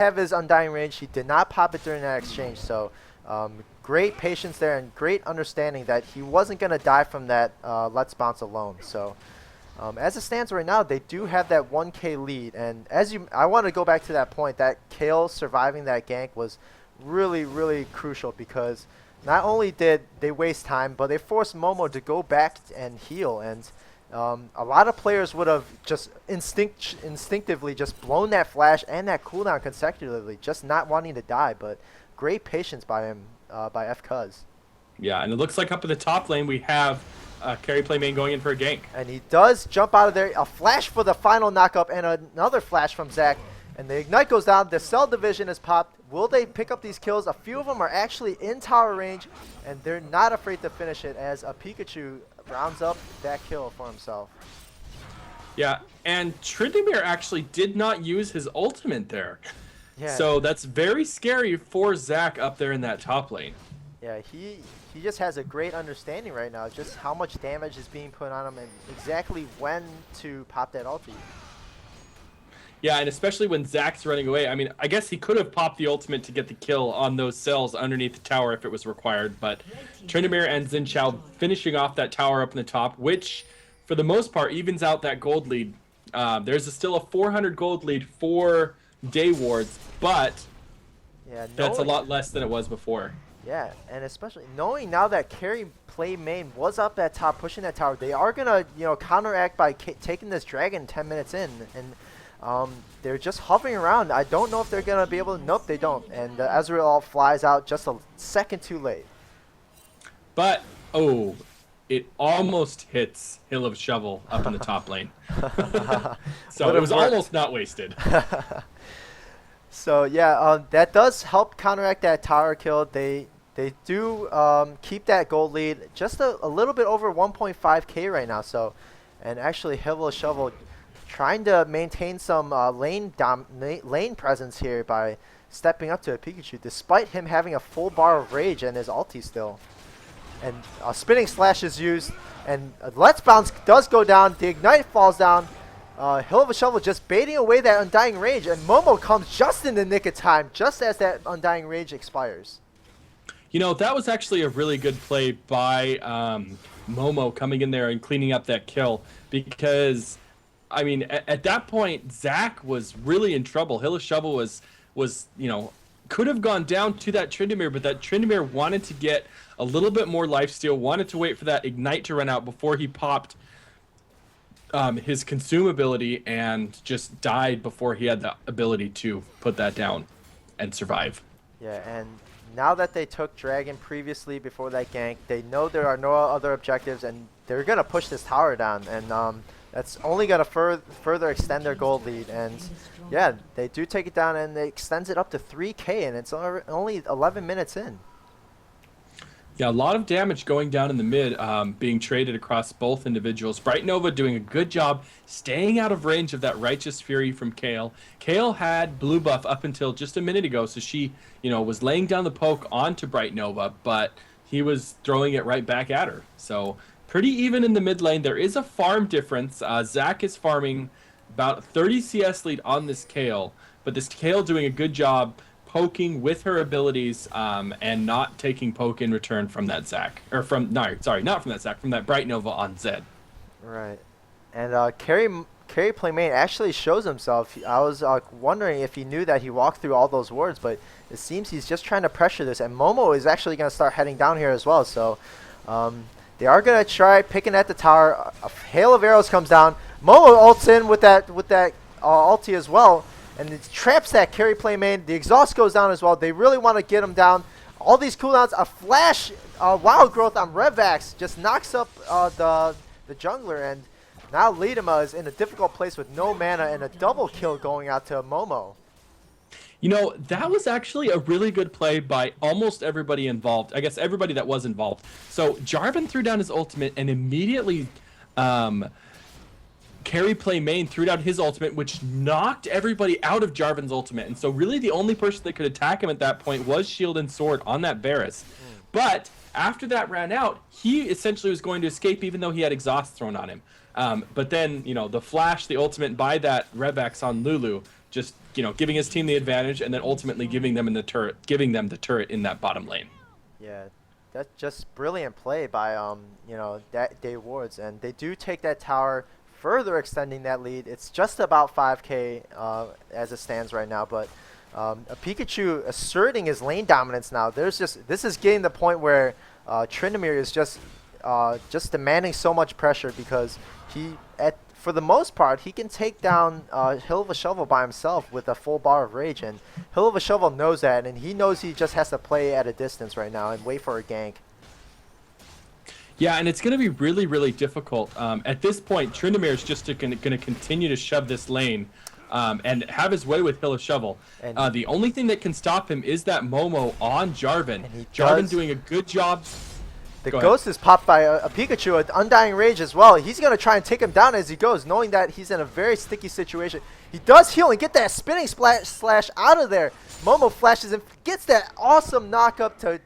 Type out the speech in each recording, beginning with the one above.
have his Undying Rage. He did not pop it during that exchange, so great patience there and great understanding that he wasn't going to die from that Let's Bounce alone. So as it stands right now, they do have that 1k lead, and I want to go back to that point, that Kale surviving that gank was really, really crucial, because not only did they waste time, but they forced Momo to go back and heal, and a lot of players would have just instinctively just blown that flash and that cooldown consecutively, just not wanting to die, but great patience by him, by FCuz. Yeah, and it looks like up in the top lane we have carry play main going in for a gank. And he does jump out of there. A flash for the final knockup and another flash from Zac. And the Ignite goes down. The Cell Division is popped. Will they pick up these kills? A few of them are actually in tower range, and they're not afraid to finish it as a Pikachu rounds up that kill for himself. Yeah, and Tryndamere actually did not use his ultimate there. Yeah. So that's very scary for Zac up there in that top lane. Yeah, he just has a great understanding right now, just how much damage is being put on him and exactly when to pop that ulti. Yeah, and especially when Zac's running away. I mean, I guess he could have popped the ultimate to get the kill on those cells underneath the tower if it was required, but Tryndamere and Xin Zhao finishing off that tower up in the top, which, for the most part, evens out that gold lead. There's still a 400 gold lead for Day Wards, but yeah, that's a lot less than it was before. Yeah, and especially knowing now that carry play main was up that top, pushing that tower, they are gonna counteract by taking this dragon 10 minutes in, and they're just hovering around. I don't know if they're gonna be able to. Nope, they don't. And Ezreal flies out just a second too late. But it almost hits Hill of Shovel up in the top lane. So it was almost not wasted. So yeah, that does help counteract that tower kill. They do keep that gold lead just a little bit over 1.5k right now. So, and actually Hill of Shovel trying to maintain some lane presence here by stepping up to a Pikachu, despite him having a full bar of rage and his ulti still. And a spinning slash is used, and Let's Bounce does go down. The Ignite falls down. Hill of a Shovel just baiting away that Undying Rage, and Momo comes just in the nick of time, just as that Undying Rage expires. You know, that was actually a really good play by Momo coming in there and cleaning up that kill, because I mean, at that point, Zac was really in trouble. Hill of Shovel was could have gone down to that Tryndamere, but that Tryndamere wanted to get a little bit more lifesteal, wanted to wait for that Ignite to run out before he popped his consume ability, and just died before he had the ability to put that down and survive. Yeah, and now that they took Dragon previously before that gank, they know there are no other objectives, and they're going to push this tower down, and that's only going to further extend their gold lead. And yeah, they do take it down, and it extends it up to 3k, and it's only 11 minutes in. Yeah, a lot of damage going down in the mid, being traded across both individuals. Bright Nova doing a good job staying out of range of that Righteous Fury from Kale. Kale had blue buff up until just a minute ago, so she, was laying down the poke onto Bright Nova, but he was throwing it right back at her. So pretty even in the mid lane. There is a farm difference. Zac is farming about 30 CS lead on this Kale, but this Kale doing a good job poking with her abilities, and not taking poke in return from that Zac. Or not from that Zac, from that Bright Nova on Zed. Right. And carry play main actually shows himself. I was wondering if he knew that he walked through all those wards, but it seems he's just trying to pressure this. And Momo is actually going to start heading down here as well. So they are going to try picking at the tower. A hail of arrows comes down. Momo ults in with that ulti as well. And it traps that carry play main. The exhaust goes down as well. They really want to get him down. All these cooldowns, a flash wild growth on Revax just knocks up the jungler, and now Lidema is in a difficult place with no mana and a double kill going out to Momo. That was actually a really good play by almost everybody involved. I guess everybody that was involved. So Jarvan threw down his ultimate and immediately carry play main threw down his ultimate, which knocked everybody out of Jarvan's ultimate. And so really the only person that could attack him at that point was Shield and Sword on that Varus. But after that ran out, he essentially was going to escape even though he had exhaust thrown on him. But then, the flash, the ultimate by that Revax on Lulu just giving his team the advantage, and then ultimately giving them the turret in that bottom lane. Yeah, that's just brilliant play by that Day Wards, and they do take that tower, further extending that lead. It's just about 5K as it stands right now, but a Pikachu asserting his lane dominance now. This is getting the point where Tryndamere is just demanding so much pressure because for the most part, he can take down Hill of a Shovel by himself with a full bar of rage, and Hill of a Shovel knows that, and he knows he just has to play at a distance right now and wait for a gank. Yeah, and it's going to be really, really difficult. At this point, Tryndamere is just going to continue to shove this lane and have his way with Hill of Shovel. The only thing that can stop him is that Momo on Jarvan. Jarvan doing a good job. The Ghost is popped by a Pikachu, an Undying Rage as well. He's going to try and take him down as he goes, knowing that he's in a very sticky situation. He does heal and get that spinning slash out of there. Momo flashes and gets that awesome knock-up to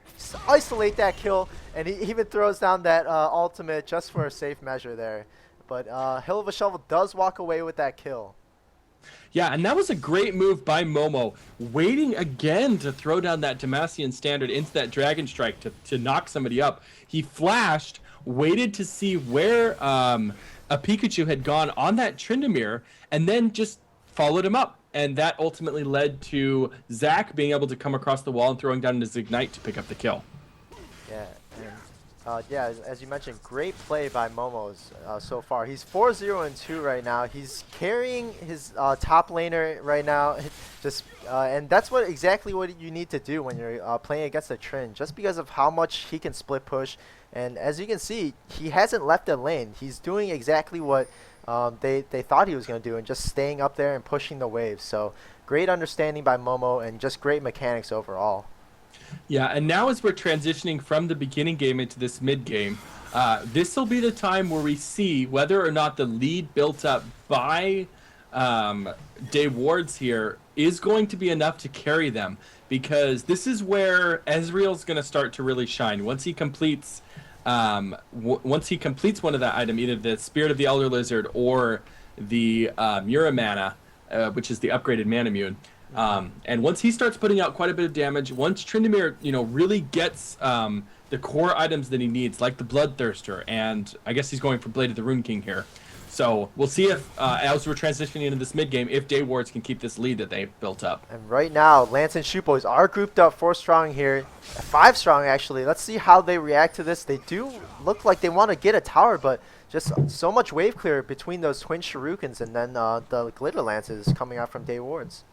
isolate that kill, and he even throws down that ultimate just for a safe measure there. But Hill of a Shovel does walk away with that kill. Yeah, and that was a great move by Momo, waiting again to throw down that Demacian standard into that Dragon Strike to knock somebody up. He flashed, waited to see where a Pikachu had gone on that Tryndamere, and then just followed him up. And that ultimately led to Zach being able to come across the wall and throwing down his Ignite to pick up the kill. Yeah, and yeah, as you mentioned, great play by Momo's so far. He's 4-0-2 right now. He's carrying his top laner right now. And that's exactly what you need to do when you're playing against a Trynd, just because of how much he can split push. And as you can see, he hasn't left the lane. He's doing exactly what they thought he was going to do, and just staying up there and pushing the waves. So great understanding by Momo, and just great mechanics overall. Yeah, and now as we're transitioning from the beginning game into this mid game, this will be the time where we see whether or not the lead built up by Day Wards here is going to be enough to carry them, because this is where Ezreal's going to start to really shine. Once he completes one of that item, either the Spirit of the Elder Lizard or the Muramana, which is the upgraded Manamune. And once he starts putting out quite a bit of damage, once Tryndamere, really gets the core items that he needs, like the Bloodthirster, and I guess he's going for Blade of the Rune King here. So we'll see if, as we're transitioning into this mid game, if Day Wards can keep this lead that they've built up. And right now, Lance and Shoot Boys are grouped up 4 strong here, 5 strong actually. Let's see how they react to this. They do look like they want to get a tower, but just so much wave clear between those twin Shurikens and then the Glitter Lances coming out from Day Wards.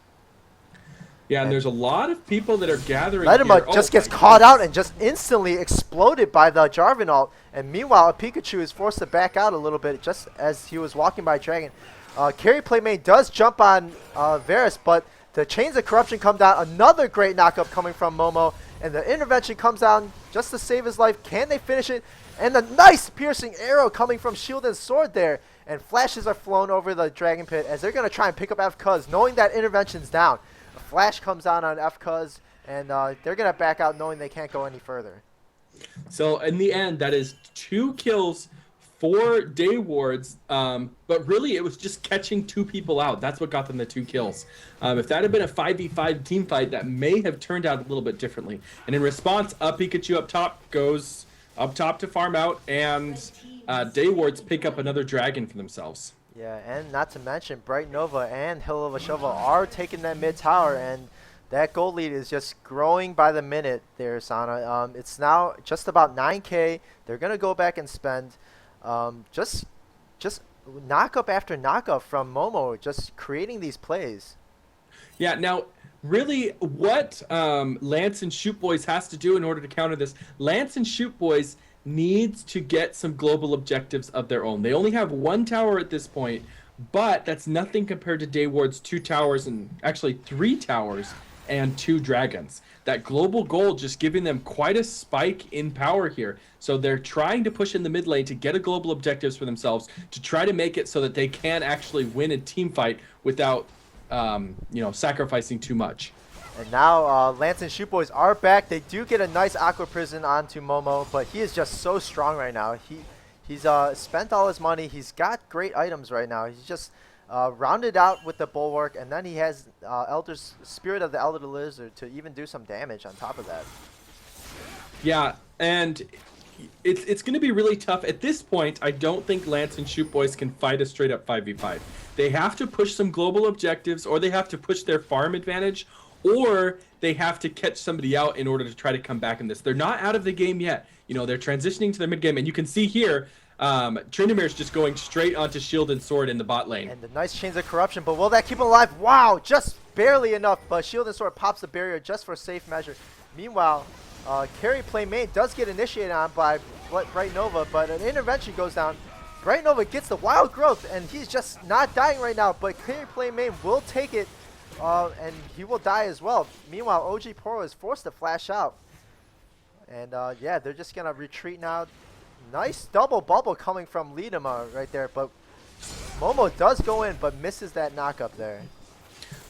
Yeah, and there's a lot of people that are gathering Ledema here. just gets caught out and just instantly exploded by the Jarvan ult. And meanwhile, a Pikachu is forced to back out a little bit just as he was walking by Dragon. Carry Playmate does jump on Varus, but the Chains of Corruption come down. Another great knockup coming from Momo. And the intervention comes down just to save his life. Can they finish it? And a nice piercing arrow coming from Shield and Sword there. And flashes are flown over the Dragon Pit as they're going to try and pick up FCuz, knowing that intervention's down. A flash comes down on FCuz, and they're going to back out knowing they can't go any further. So in the end, that is 2 kills for Day Wards, but really it was just catching 2 people out. That's what got them the 2 kills. If that had been a 5v5 team fight, that may have turned out a little bit differently. And in response, Pikachu up top goes up top to farm out, and Day Wards pick up another dragon for themselves. Yeah, and not to mention, Bright Nova and Hill of a Shovel are taking that mid tower, and that gold lead is just growing by the minute there, Sana. It's now just about 9K. They're going to go back and spend just knock-up after knock-up from Momo, just creating these plays. Yeah, now, really, what Lance and Shoot Boys has to do in order to counter this, Lance and Shoot Boys needs to get some global objectives of their own. They only have 1 tower at this point, but that's nothing compared to Day Ward's 2 towers, and actually 3 towers and 2 dragons. That global goal just giving them quite a spike in power here. So they're trying to push in the mid lane to get a global objectives for themselves, to try to make it so that they can actually win a team fight without sacrificing too much. And now Lance and Shoot Boys are back. They do get a nice Aqua Prison onto Momo, but he is just so strong right now. He's spent all his money. He's got great items right now. He's just rounded out with the bulwark, and then he has Elder's Spirit of the Elder Lizard to even do some damage on top of that. Yeah, and it's going to be really tough. At this point, I don't think Lance and Shoot Boys can fight a straight up 5v5. They have to push some global objectives, or they have to push their farm advantage, or they have to catch somebody out in order to try to come back in this. They're not out of the game yet. You know, they're transitioning to their mid game, and you can see here, Tryndamere's just going straight onto Shield and Sword in the bot lane. And the nice Chains of Corruption, but will that keep him alive? Wow, just barely enough, but Shield and Sword pops the barrier just for safe measure. Meanwhile, Carry Play Main does get initiated on by Bright Nova, but an intervention goes down. Bright Nova gets the Wild Growth, and he's just not dying right now, but Carry Play Main will take it, and he will die as well. Meanwhile, OG Poro is forced to flash out. And yeah, they're just going to retreat now. Nice double bubble coming from Lidema right there, but Momo does go in, but misses that knock up there.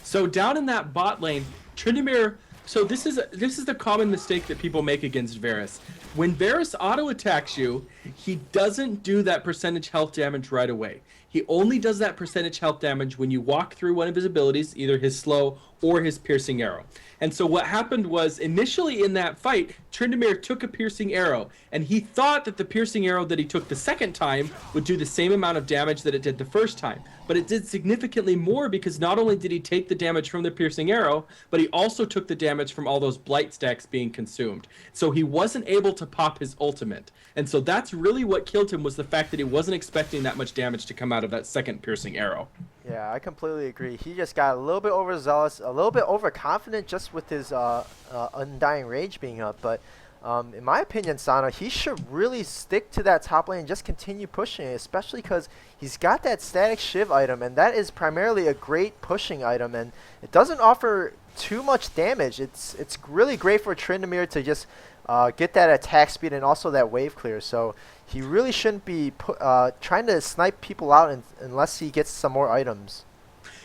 So down in that bot lane, Tryndamere. So this is the common mistake that people make against Varus. When Varus auto attacks you, he doesn't do that percentage health damage right away. He only does that percentage health damage when you walk through one of his abilities, either his slow or his piercing arrow. And so what happened was, initially in that fight, Tryndamere took a piercing arrow, and he thought that the piercing arrow that he took the second time would do the same amount of damage that it did the first time. But it did significantly more, because not only did he take the damage from the piercing arrow, but he also took the damage from all those blight stacks being consumed. So he wasn't able to pop his ultimate. And so that's really what killed him, was the fact that he wasn't expecting that much damage to come out of that second piercing arrow. Yeah, I completely agree. He just got a little bit overzealous, a little bit overconfident just with his Undying Rage being up. But in my opinion, Sana, he should really stick to that top lane and just continue pushing it, especially because he's got that Static Shiv item, and that is primarily a great pushing item, and it doesn't offer too much damage. It's really great for Tryndamere to just get that attack speed and also that wave clear. So he really shouldn't be trying to snipe people out unless he gets some more items.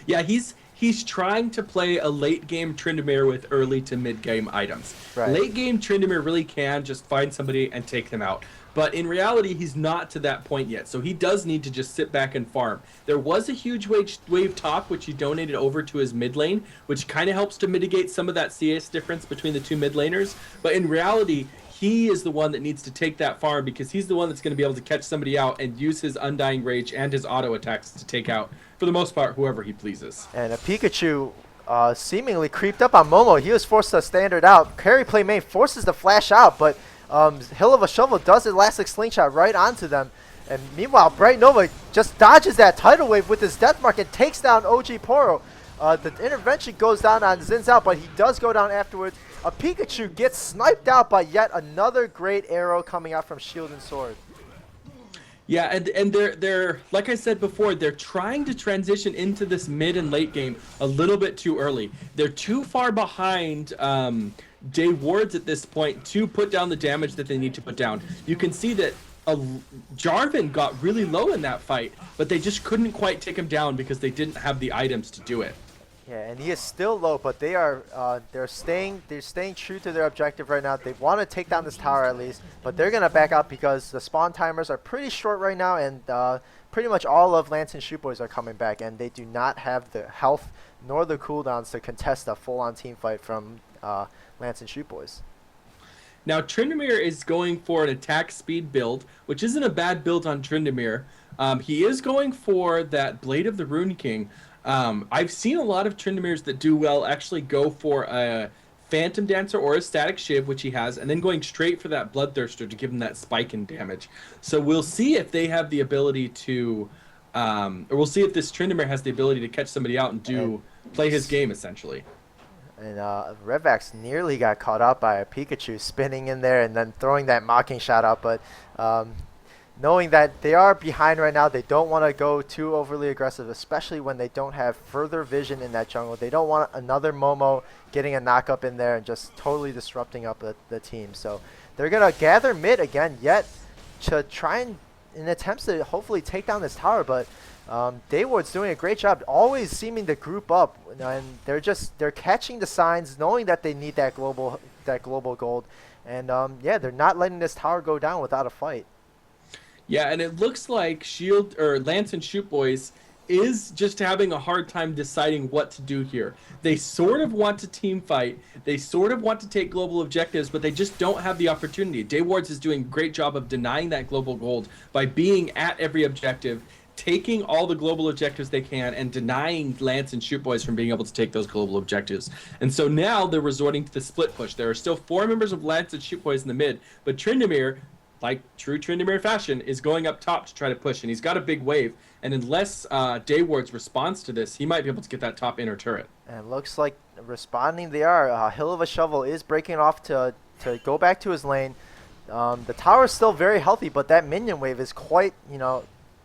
Yeah, he's trying to play a late game Tryndamere with early to mid game items. Right. Late game Tryndamere really can just find somebody and take them out. But in reality, he's not to that point yet. So he does need to just sit back and farm. There was a huge wave top, which he donated over to his mid lane, which kind of helps to mitigate some of that CS difference between the two mid laners. But in reality, he is the one that needs to take that farm, because he's the one that's going to be able to catch somebody out and use his Undying Rage and his auto attacks to take out, for the most part, whoever he pleases. And a Pikachu seemingly creeped up on Momo. He was forced to standard out. Carry Play Main forces the flash out, but Hill of a Shovel does Elastic Slingshot right onto them. And meanwhile, Bright Nova just dodges that Tidal Wave with his Death Mark and takes down OG Poro. The intervention goes down on Xin Zhao, but he does go down afterwards. A Pikachu gets sniped out by yet another great arrow coming out from Shield and Sword. Yeah, and they're like I said before, they're trying to transition into this mid and late game a little bit too early. They're too far behind Day Wards at this point to put down the damage that they need to put down. You can see that Jarvan got really low in that fight, but they just couldn't quite take him down because they didn't have the items to do it. Yeah, and he is still low, but they are they're staying true to their objective right now. They want to take down this tower at least, but they're gonna back up because the spawn timers are pretty short right now, and pretty much all of Lance and Shoot Boys are coming back, and they do not have the health nor the cooldowns to contest a full-on team fight from Lance and Shoot Boys. Now Tryndamere is going for an attack speed build, which isn't a bad build on Tryndamere. He is going for that Blade of the Rune King. I've seen a lot of Tryndameres that do well actually go for a Phantom Dancer or a Static Shiv, which he has, and then going straight for that Bloodthirster to give him that spike in damage. So we'll see if they have the ability to, or we'll see if this Tryndamere has the ability to catch somebody out and play his game, essentially. And Revax nearly got caught out by a Pikachu spinning in there and then throwing that mocking shot out, but knowing that they are behind right now, they don't want to go too overly aggressive, especially when they don't have further vision in that jungle. They don't want another Momo getting a knock up in there and just totally disrupting up the team. So they're going to gather mid again, yet to try and in attempts to hopefully take down this tower. But Dayward's doing a great job, always seeming to group up, and they're catching the signs, knowing that they need that global gold. And yeah, they're not letting this tower go down without a fight. Yeah, and it looks like Shield or Lance and Shoot Boys is just having a hard time deciding what to do here. They sort of want to team fight. They sort of want to take global objectives, but they just don't have the opportunity. Daywards is doing a great job of denying that global gold by being at every objective, taking all the global objectives they can, and denying Lance and Shoot Boys from being able to take those global objectives. And so now they're resorting to the split push. There are still 4 members of Lance and Shoot Boys in the mid, but Tryndamere, like true Tryndamere fashion, is going up top to try to push, and he's got a big wave. And unless Dayward's responds to this, he might be able to get that top inner turret. And it looks like responding they are. Hill of a Shovel is breaking off to go back to his lane. The tower is still very healthy, but that minion wave is quite,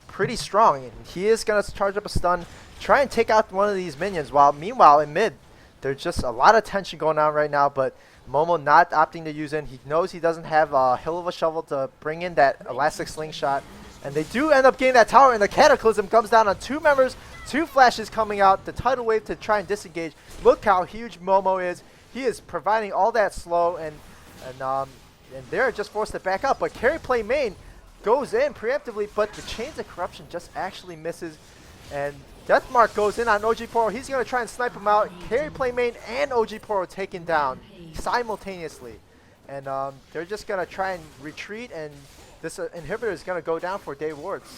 pretty strong. And he is going to charge up a stun, try and take out one of these minions. While meanwhile in mid, there's just a lot of tension going on right now, but Momo not opting to use it. He knows he doesn't have a Hill of a Shovel to bring in that elastic slingshot. And they do end up getting that tower, and the Cataclysm comes down on 2 members, 2 flashes coming out, the tidal wave to try and disengage. Look how huge Momo is. He is providing all that slow, and they're just forced to back up. But Carry Play Main goes in preemptively, but the Chains of Corruption just actually misses. And Deathmark goes in on OG Poro. He's going to try and snipe him out. Carry Play Main and OG Poro taken down simultaneously. And they're just going to try and retreat, and this inhibitor is going to go down for Daywards.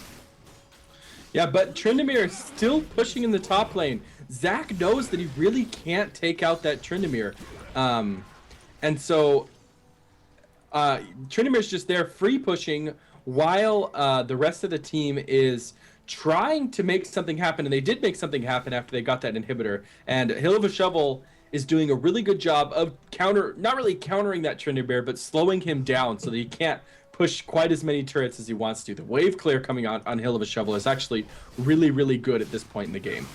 Yeah, but Tryndamere is still pushing in the top lane. Zach knows that he really can't take out that Tryndamere. And so Tryndamere's just there free pushing while the rest of the team is trying to make something happen. And they did make something happen after they got that inhibitor. And Hill of a Shovel is doing a really good job of not really countering that Tryndamere, but slowing him down so that he can't push quite as many turrets as he wants to. The wave clear coming on Hill of a Shovel is actually really, really good at this point in the game.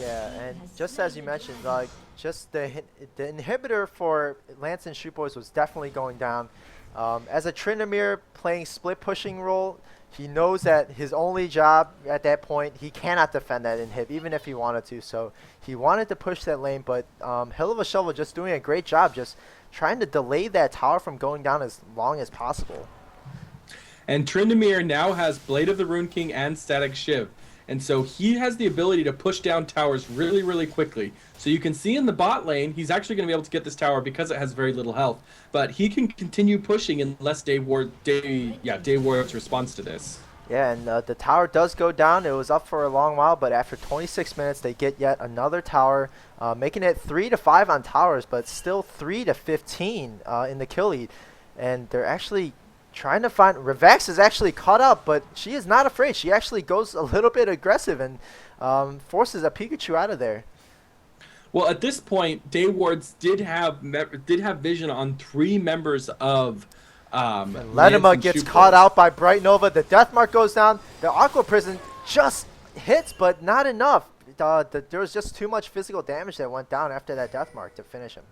Yeah, and just as you mentioned, like just the inhibitor for Lance and Shoot Boys was definitely going down. As a Tryndamere playing split pushing role, he knows that his only job at that point, he cannot defend that inhib, even if he wanted to. So he wanted to push that lane, but Hill of a Shovel just doing a great job, just trying to delay that tower from going down as long as possible. And Tryndamere now has Blade of the Rune King and Static Shiv. And so he has the ability to push down towers really, really quickly. So you can see in the bot lane, he's actually going to be able to get this tower because it has very little health. But he can continue pushing unless Dayward's responds to this. Yeah, and the tower does go down. It was up for a long while, but after 26 minutes, they get yet another tower, making it 3-5 on towers, but still 3-15 in the kill lead. And they're actually trying to find... Revax is actually caught up, but she is not afraid. She actually goes a little bit aggressive and forces a Pikachu out of there. Well, at this point, Daywards did have vision on 3 members of Lenema gets caught out by Bright Nova. The Death Mark goes down. The Aqua Prison just hits, but not enough. There was just too much physical damage that went down after that Death Mark to finish him.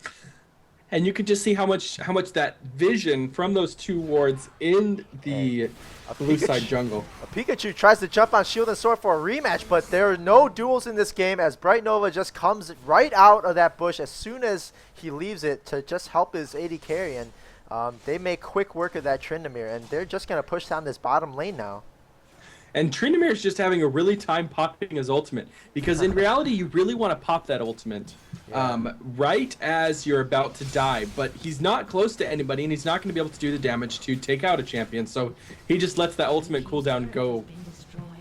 And you can just see how much that vision from those 2 wards in the blue side jungle. A Pikachu tries to jump on Shield and Sword for a rematch, but there are no duels in this game as Bright Nova just comes right out of that bush as soon as he leaves it to just help his AD carry. And they make quick work of that Tryndamere, and they're just going to push down this bottom lane now. And Tryndamere is just having a really time popping his ultimate, because in reality you really want to pop that ultimate right as you're about to die, but he's not close to anybody and he's not going to be able to do the damage to take out a champion, so he just lets that ultimate cooldown go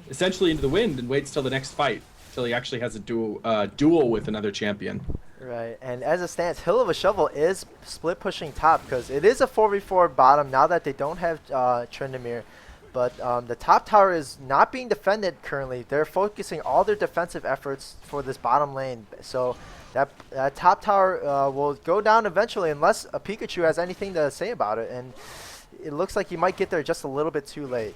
essentially into the wind and waits till the next fight, till he actually has a duel with another champion. Right, and as it stands, Hill of a Shovel is split pushing top because it is a 4v4 bottom now that they don't have Tryndamere. But the top tower is not being defended currently. They're focusing all their defensive efforts for this bottom lane. So that top tower will go down eventually unless a Pikachu has anything to say about it. And it looks like he might get there just a little bit too late.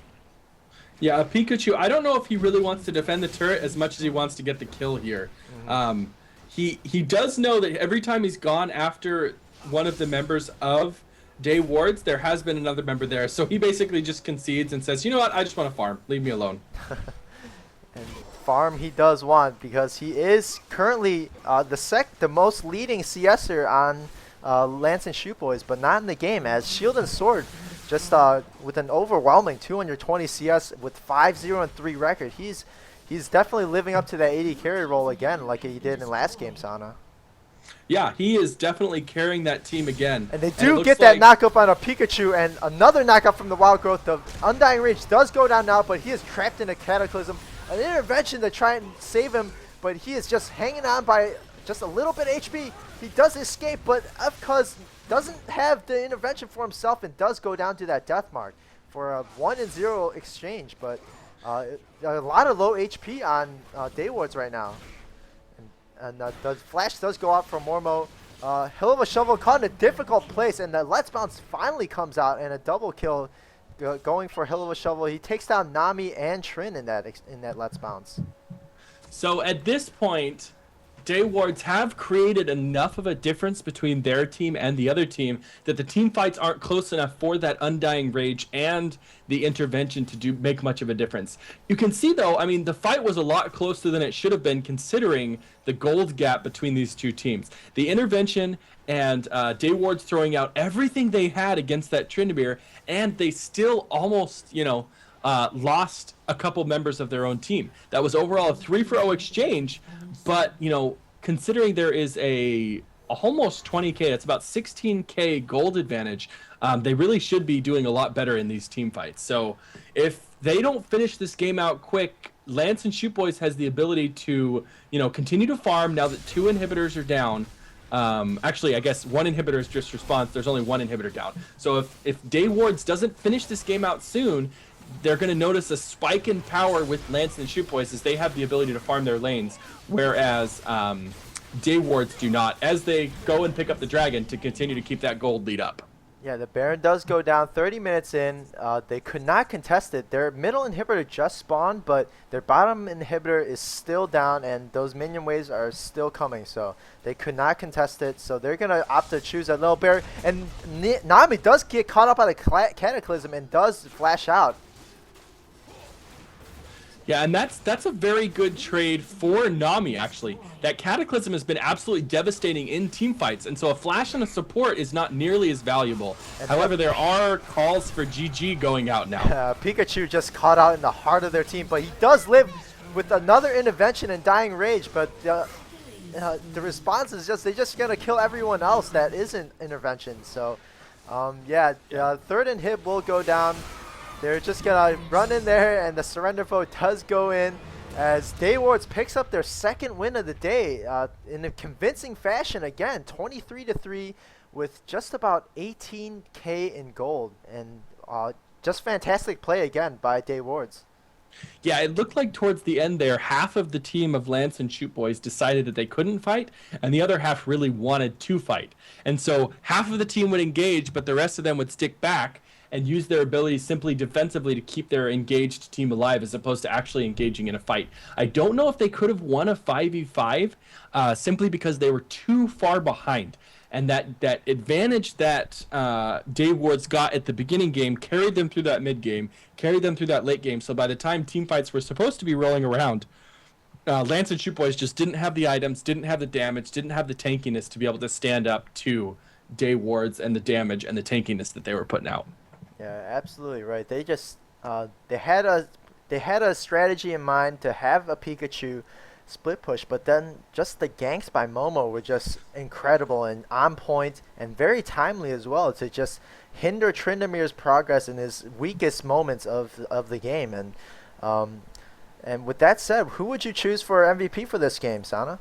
Yeah, a Pikachu, I don't know if he really wants to defend the turret as much as he wants to get the kill here. Mm-hmm. He does know that every time he's gone after one of the members of Daywards, there has been another member there, so he basically just concedes and says, you know what, I just want to farm, leave me alone. And farm he does want, because he is currently the most leading CSer on Lance and Shoot Boys, but not in the game, as Shield and Sword just with an overwhelming 220 CS with 5-0-3 record. He's he's definitely living up to that 80 carry role again, like he did in last game, Sana. Yeah, he is definitely carrying that team again. And they And it do looks get that like knockup on a Pikachu, and another knockup from the Wild Growth. The Undying Rage does go down now, but he is trapped in a Cataclysm. An intervention to try and save him, but he is just hanging on by just a little bit HP. He does escape, but FCuz doesn't have the intervention for himself and does go down to that death mark for a 1-0 exchange. But a lot of low HP on Daywards right now. And the flash does go out from Mormo. Hill of a Shovel caught in a difficult place, and the Let's Bounce finally comes out, and a double kill going for Hill of a Shovel. He takes down Nami and Trin in that Let's Bounce. so. At this point, Daywards have created enough of a difference between their team and the other team that the team fights aren't close enough for that Undying Rage and the intervention to make much of a difference. You can see, though, I mean, the fight was a lot closer than it should have been considering the gold gap between these two teams. The intervention and Daywards throwing out everything they had against that Tryndamere, and they still almost, lost a couple members of their own team. That was overall a 3-for-0 exchange, but considering there is a almost 20k, that's about 16k gold advantage, they really should be doing a lot better in these team fights. So if they don't finish this game out quick, Lance and Shoot Boys has the ability to continue to farm now that 2 inhibitors are down. Actually, I guess 1 inhibitor is just response. There's only 1 inhibitor down. So if Daywards doesn't finish this game out soon, they're going to notice a spike in power with Lance and Shoot Boys as they have the ability to farm their lanes, whereas Daywards do not, as they go and pick up the dragon to continue to keep that gold lead up. Yeah, the Baron does go down 30 minutes in. They could not contest it. Their middle inhibitor just spawned, but their bottom inhibitor is still down, and those minion waves are still coming. So they could not contest it. So they're going to opt to choose a little Baron. And Nami does get caught up by the Cataclysm and does flash out. Yeah, and that's a very good trade for Nami, actually. That Cataclysm has been absolutely devastating in team fights, and so a flash and a support is not nearly as valuable. However, there are calls for GG going out now. Pikachu just caught out in the heart of their team, but he does live with another intervention and Dying Rage, but the response is they're just going to kill everyone else that isn't intervention. So, third inhib will go down. They're just going to run in there, and the surrender vote does go in as Daywards picks up their second win of the day in a convincing fashion again, 23-3 with just about 18k in gold. And just fantastic play again by Daywards. Yeah, it looked like towards the end there, half of the team of Lance and Shoot Boys decided that they couldn't fight, and the other half really wanted to fight. And so half of the team would engage, but the rest of them would stick back and use their abilities simply defensively to keep their engaged team alive as opposed to actually engaging in a fight. I don't know if they could have won a 5v5 simply because they were too far behind. And that advantage that Daywards got at the beginning game carried them through that mid game, carried them through that late game. So by the time team fights were supposed to be rolling around, Lance and Shoot Boys just didn't have the items, didn't have the damage, didn't have the tankiness to be able to stand up to Daywards and the damage and the tankiness that they were putting out. Yeah, absolutely right. They just they had a strategy in mind to have a Pikachu split push, but then just the ganks by Momo were just incredible and on point and very timely as well to just hinder Tryndamere's progress in his weakest moments of the game. And with that said, who would you choose for MVP for this game, Sana?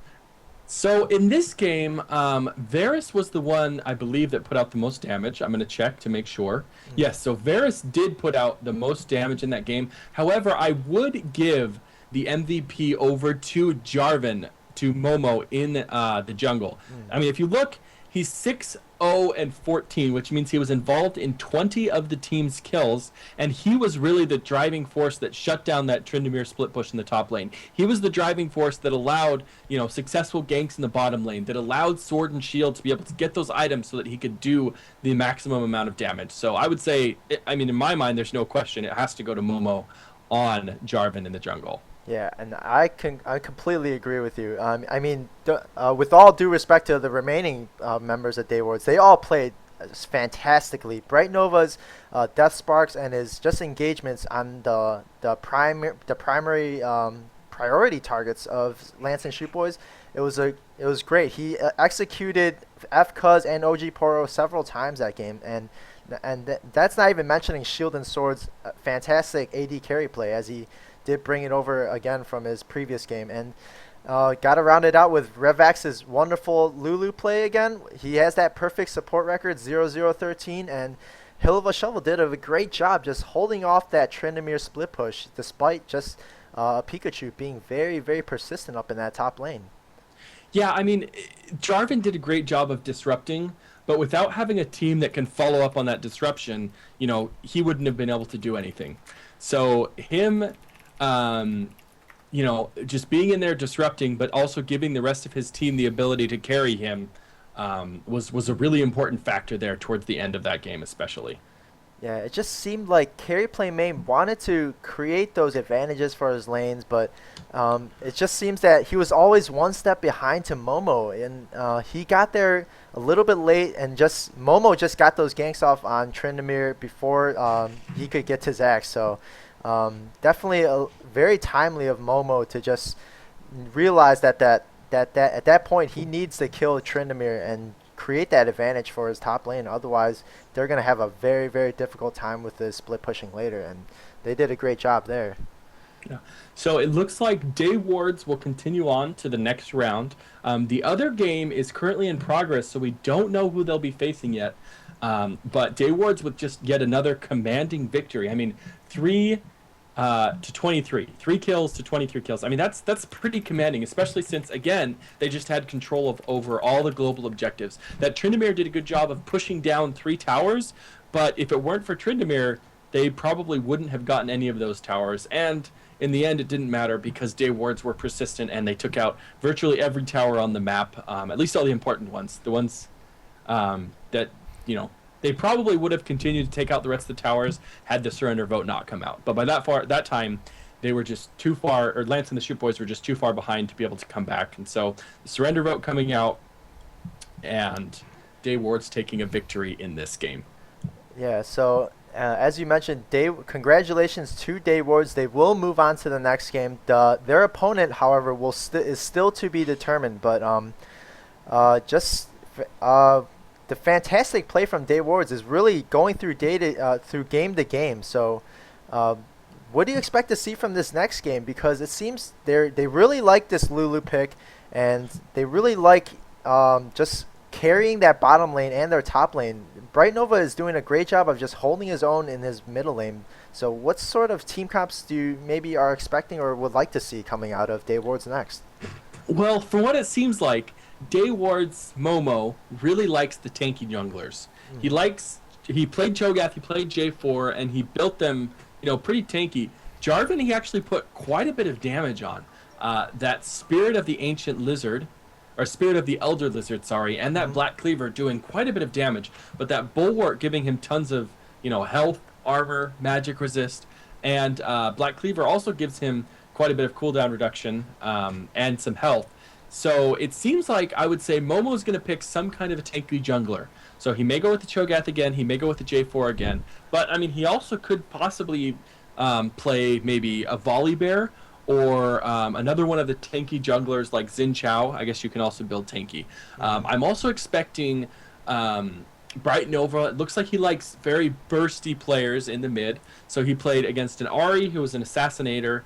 So in this game, Varus was the one, I believe, that put out the most damage. I'm going to check to make sure. Yes, so Varus did put out the most damage in that game. However, I would give the MVP over to Jarvan, to Momo in the jungle. I mean, if you look, he's 6-0-14, which means he was involved in 20 of the team's kills, and he was really the driving force that shut down that Tryndamere split push in the top lane. He was the driving force that allowed, successful ganks in the bottom lane, that allowed Sword and Shield to be able to get those items so that he could do the maximum amount of damage. So I would say, in my mind, there's no question, it has to go to Momo on Jarvan in the jungle. Yeah, and I completely agree with you. With all due respect to the remaining members of Daywards, they all played fantastically. Bright Nova's Death Sparks and his just engagements on the primary priority targets of Lance and Shoot Boys. It was great. He executed FCuz and OG Poro several times that game, and that's not even mentioning Shield and Sword's fantastic AD carry play, as he did bring it over again from his previous game, and got to round it out with Revax's wonderful Lulu play again. He has that perfect support record, 0-0-13, and Hill of a Shovel did a great job just holding off that Tryndamere split push, despite just Pikachu being very, very persistent up in that top lane. Yeah, I mean, Jarvan did a great job of disrupting, but without having a team that can follow up on that disruption, he wouldn't have been able to do anything. So him, just being in there disrupting, but also giving the rest of his team the ability to carry him, was a really important factor there towards the end of that game, especially. Yeah, it just seemed like carry play main wanted to create those advantages for his lanes, but it just seems that he was always one step behind to Momo, and he got there a little bit late, and just Momo just got those ganks off on Tryndamere before he could get to Zac. So definitely very timely of Momo to just realize that at that point he needs to kill Tryndamere and create that advantage for his top lane. Otherwise, they're going to have a very, very difficult time with this split pushing later, and they did a great job there. Yeah. So it looks like Day Wards will continue on to the next round. The other game is currently in progress, so we don't know who they'll be facing yet. But Day Wards with just yet another commanding victory. I mean, 3 kills to 23 kills. I mean, that's pretty commanding, especially since, again, they just had control over all the global objectives. That Tryndamere did a good job of pushing down 3 towers, but if it weren't for Tryndamere, they probably wouldn't have gotten any of those towers. And in the end, it didn't matter because Day Wards were persistent and they took out virtually every tower on the map, at least all the important ones. The ones that, they probably would have continued to take out the rest of the towers had the surrender vote not come out. But by that time, they were just too far, or Lance and the Shoot Boys were just too far behind to be able to come back. And so the surrender vote coming out, and Day Wards taking a victory in this game. Yeah, so as you mentioned, congratulations to Day Wards. They will move on to the next game. Their opponent, however, is still to be determined. But the fantastic play from Day Wards is really going through through game to game. So what do you expect to see from this next game? Because it seems they really like this Lulu pick, and they really like just carrying that bottom lane and their top lane. Bright Nova is doing a great job of just holding his own in his middle lane. So what sort of team comps do you maybe are expecting or would like to see coming out of Day Wards next? Well, from what it seems like, Day Wards Momo really likes the tanky junglers. He played Cho'Gath, he played J4, and he built them, pretty tanky. Jarvan, he actually put quite a bit of damage on. That Spirit of the Ancient Lizard, or Spirit of the Elder Lizard, sorry, and that Black Cleaver doing quite a bit of damage, but that Bulwark giving him tons of, health, armor, magic resist, and Black Cleaver also gives him quite a bit of cooldown reduction and some health. So it seems like I would say Momo's going to pick some kind of a tanky jungler. So he may go with the Cho'Gath again, he may go with the J4 again, but I mean he also could possibly play maybe a Volibear or another one of the tanky junglers like Xin Chao. I guess you can also build tanky. I'm also expecting Bright Nova. It looks like he likes very bursty players in the mid. So he played against an Ahri who was an assassinator.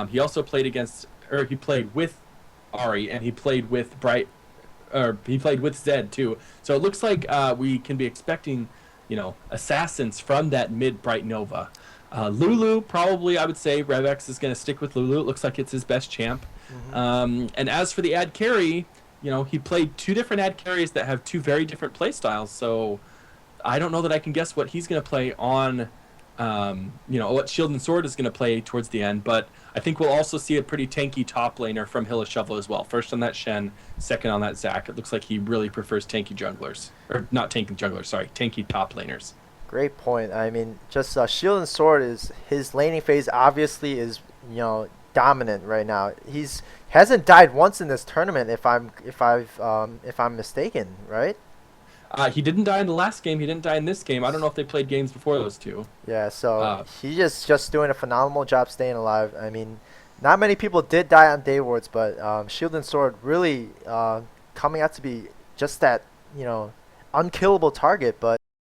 He also played he played with Ahri, and he played with Zed too. So it looks like we can be expecting, assassins from that mid Bright Nova. Lulu, probably, I would say Revex is going to stick with Lulu. It looks like it's his best champ. And as for the ad carry, he played 2 different ad carries that have 2 very different play styles. So I don't know that I can guess what he's going to play on, what Shield and Sword is going to play towards the end. But I think we'll also see a pretty tanky top laner from Hill of Shovel as well. First on that Shen, second on that Zac. It looks like he really prefers tanky junglers. Or not tanky junglers, sorry, tanky top laners. Great point. I mean, just Shield and Sword is his laning phase obviously is dominant right now. Hasn't died once in this tournament if I'm mistaken, right? He didn't die in the last game. He didn't die in this game. I don't know if they played games before those two. Yeah, so he's just doing a phenomenal job staying alive. I mean, Not many people did die on day wards, but Shield and Sword really coming out to be just that, unkillable target. But